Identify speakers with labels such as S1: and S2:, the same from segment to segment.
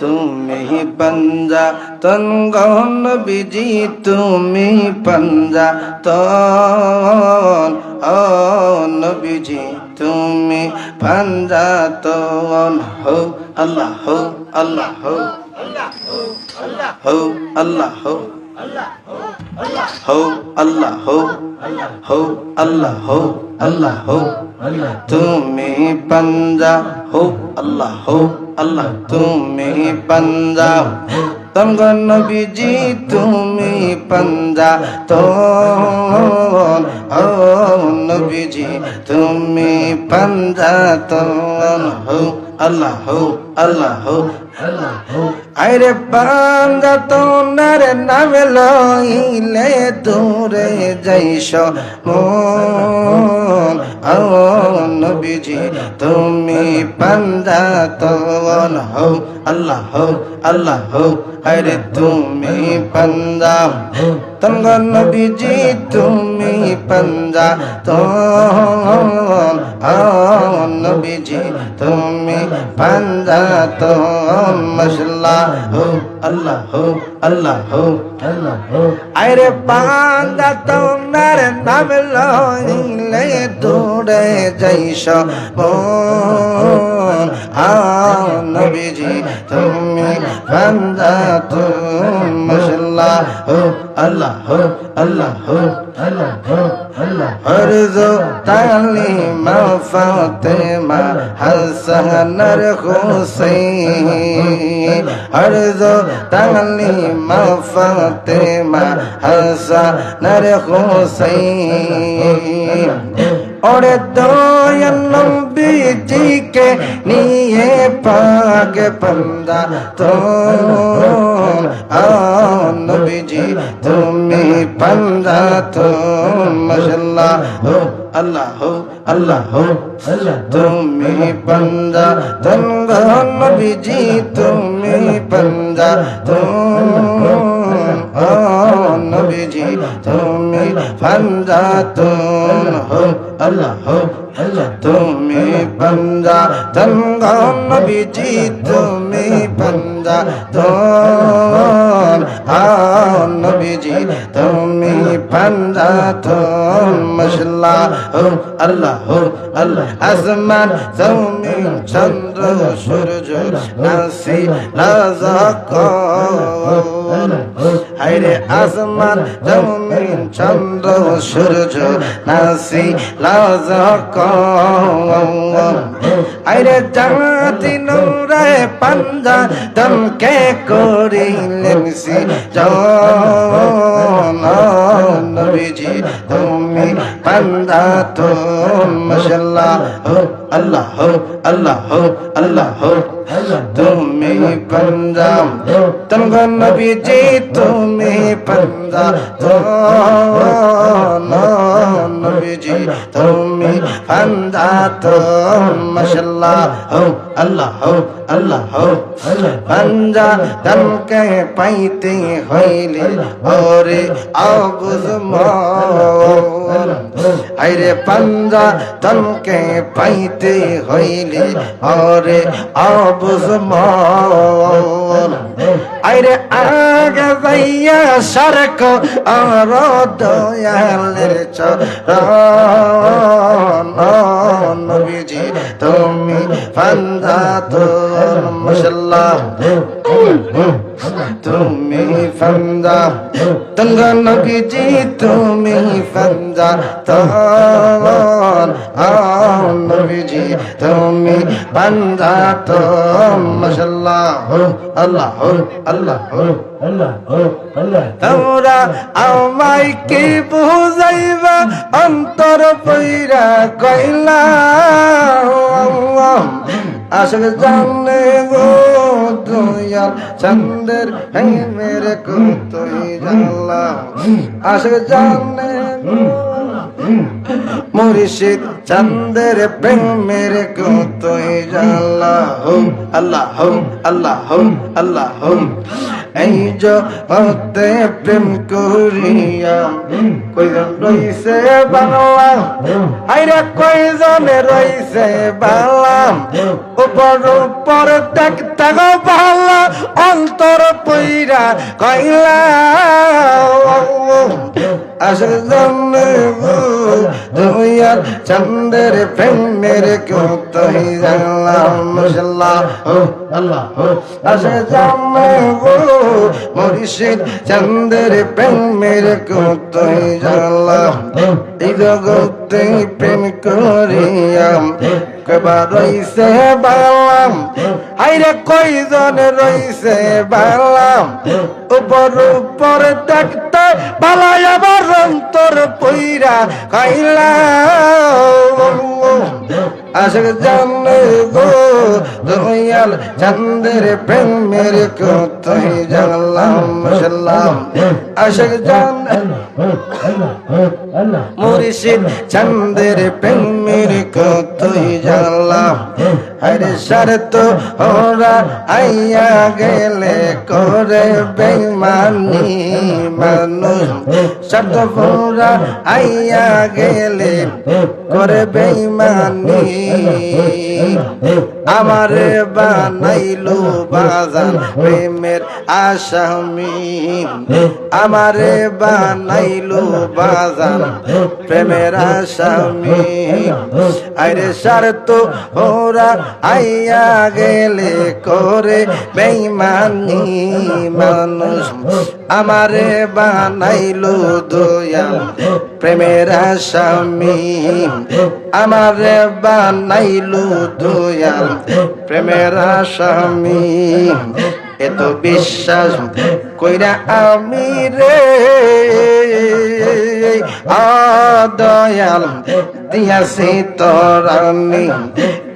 S1: তুমি पंजा तन गहन बिजी তুমি पंजा तन नबीजी তুমি पंजा तन हो अल्लाह हो अल्लाह हो हो अल्लाह हो हो अल्लाह हो अल्लाह हो अल्लाह हो তুমি पंजा हो अल्लाह हो अल्लाह তুমি पंजा तंग नबीजी তুমি पंजा तो नबीजी তুমি पंजा तो हो अल्लाह हो अल्लाह हो आरे पंजा तो नरे नाम लइले दूरे जाइश मन नबीजी তুমি पंजा तो हो अल्लाह हो अल्लाह हो अरे তুমি पंजा तंग नबीजी তুমি पंजा तो नबीजी তুমি पंजा तो मसला हो अल्लाह हो अल्लाह हो अरे पंजा तो नर नाम लइले दूरे जाइश मन नबीजी তুমি पंजा तो मसला हो अल्लाह हो अल्लाह हो अर्ज़ो तालीमा फातिमा हसन और हुसैन अर्ज़ो तालीमा फातिमा हसन और हुसैन और दोया नबी जी के निये पाक पंजा तो नबी जी तुम्ही पंजा तो माशाअल्लाह हो अल्लाह हो अल्लाह हो तुम्ही पंजा तंग नबी जी तुम्ही पंजा तो नबी जी तुम्ही पंजा तो हो अल्लाह हो तुम्ही पंजा तंग नबी जी तुम्ही पंजा तो नबी जी तुम्ही पंजा तो मसला हो अल्लाह हो अल्लाह आसमान जमीन चंद्र सूरज नासी रज़क़ हायरे आसमान जमीन चंद्र सूरज नासी रज़क़ हायरे जन्नती नूरे पंजा दम के करिलेन सी जान नबी जी तुम्ही पंजा तो माशाअल्लाह हो अल्लाह हो अल्लाह हो अल्लाह हो तुम्ही पंजा तंग नबी जी तुम्ही पंजा तो नबी जी तुम्ही पंजा तो माशाअल्लाह हो अल्लाह हो अल्लाह हो पंजा तम के पाइते होइले और अबुज़मान आइरे पंजा तम के पाइते होइले और अबुज़मान आइरे आगे जाइया सड़क और दयालेर चरण नबी जी तुम्ही पंजा तो माशाअल्लाह तुम्ही पंजा तंग नबी जी तुम्ही पंजा तो नबी जी तुम्ही पंजा तो माशाअल्लाह हो अल्लाह हो अल्लाह हो তোমরা আমায় কি বুঝাইবা অন্তর পইরা কইলা আশক জানে গো দয়াল চন্দের হে মেরে কো তুই জানলা আশক জানে গো মুর্শিদ চাঁদের প্রেমের কতই জ্বালা আল্লাহ আল্লাহ আল্লাহ এই জগতে প্রেম করিয়া কয়জন রইছে বাংলা আইরা কয়জন রইছে বাংলা উপর উপর দেখতে গো বাংলা অন্তর পইরা কইলা আসল জন্মে দুনিয়ার চাঁদের প্রেমের কতই জানলাম মাশাআল্লাহ আল্লাহ আসল জন্মে মুর্শিদ চাঁদের প্রেমের কতই জানলাম এই জগতে প্রেম করিয়া কয়বার রইছে বাংলাম আইরে কয়জন রইছে বাংলাম উপর উপর দেখতে বালাই আবার অন্তর পইরা খাইলা আশক জানে গো দয়াল চাঁদের প্রেমের কতই জানলাম মাশাআল্লাহ আশক জানে মুর্শিদ চাঁদের প্রেমের কতই জানলাম আরে শরত ওরা আইয়া গেলে করে বেঈমানি মানুষ শরত ওরা আইয়া গেলে করে বেঈমানি আমারে বানাইলো বাজান প্রেমের আসামি আমারে বানাইলো বাজান প্রেমের আসামি আরে শরত ওরা আইয়া গেলে করে বেঈমানি মানুষ আমারে বানাইলো দয়াল প্রেমের আসামি আমারে বানাইলো দয়াল প্রেমের আসামি এত বিশ্বাস কইরা আমি রে দয়াল দিয়াছি তোর আমি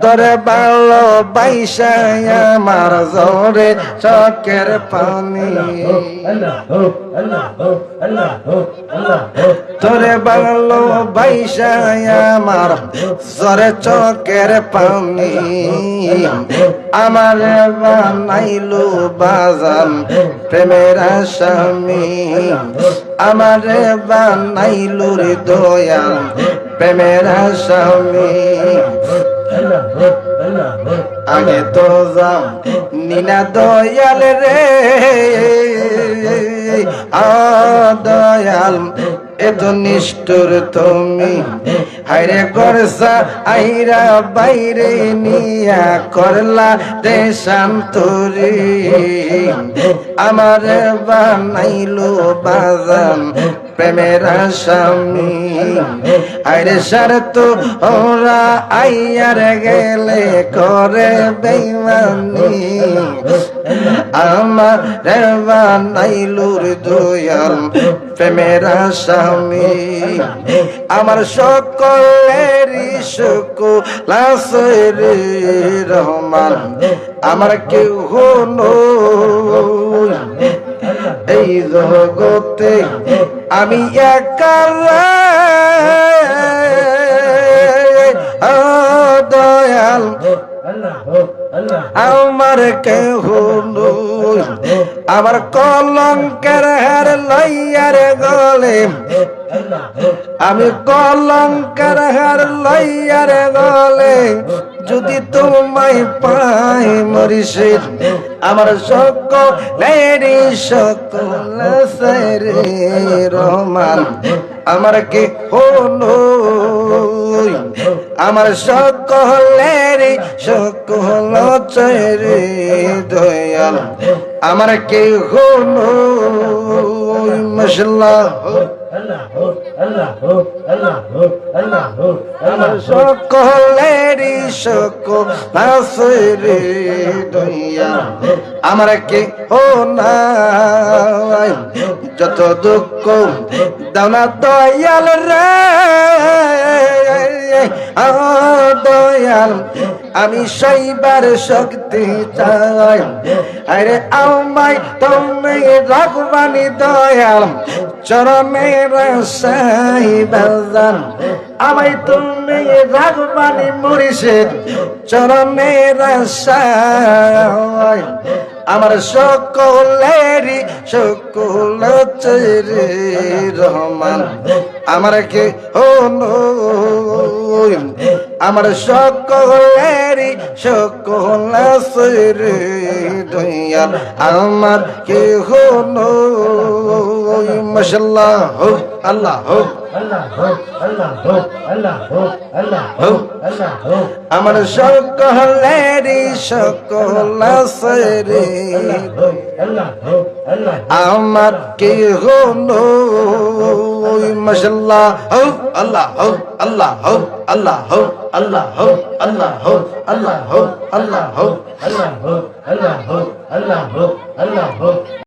S1: তোরে ভালো বাইসায় আমার জোরে চোখের পানি তোরে ভালো বাইসায় আমার জোরে চোখের পানি আমার বানাইলো বাজান প্রেমের আসামি আমার বানাইলো রে দয়াল প্রেমের আসামি আগে তো যাও নিনা দয়াল রে দয়াল এত নিষ্ঠুর তুমি হাইরে গরসা আইরা বাইরে নিয়া করলা দেশান্তরি আমার বানাইলো বাজান প্রেমের আসামি আইরে শরত ওরা আইয়ার গেলে করে বেঈমানি আমার বানাইলো দয়াল প্রেমের আসামি আমার সকলেরই শুকুর আছে রে রহমান আমার কেউ নয় এই জগতে আমি একা দয়াল আমার কেহ নয় আমার কলঙ্কের হার লইয়ার গলে আমি কলঙ্কের হার লইয়ার গলে যদি তোমায় পাই মুর্শিদ আমার সকলেরই সকল রে রহমান আমার কি হলো আমার সকলেরই সকল রে দয়াল আমার কি হলো মাশাআল্লাহ আমার সকলেরই সকল রে দয়াল আমার কি হো নাই যত দুঃখ দাও না দয়াল রে দয়াল আমি সইবার শক্তি চাই আরে আমায় তুমি রাখবানি দয়াল চরণের সাই বাজান আমায় তুমি রাখবানি মুর্শিদ চরণের সাই আমার সকলেরই সকল চেরে রহমান আমার কে হলো আমার সকলেরই সকল চেরে দয়াল আমার কে হলো মাশাআল্লাহ হো আল্লাহ হো আমার সকলেরই সকল চেরে আমার কে হলো মাশাআল্লাহ হো আল্লাহ হো আল্লাহ হো আল্লাহ হো আল্লাহ হো আল্লাহ হো আল্লাহ হো আল্লাহ হো আল্লাহ হো আল্লাহ হো আল্লাহ হো আল্লাহ হো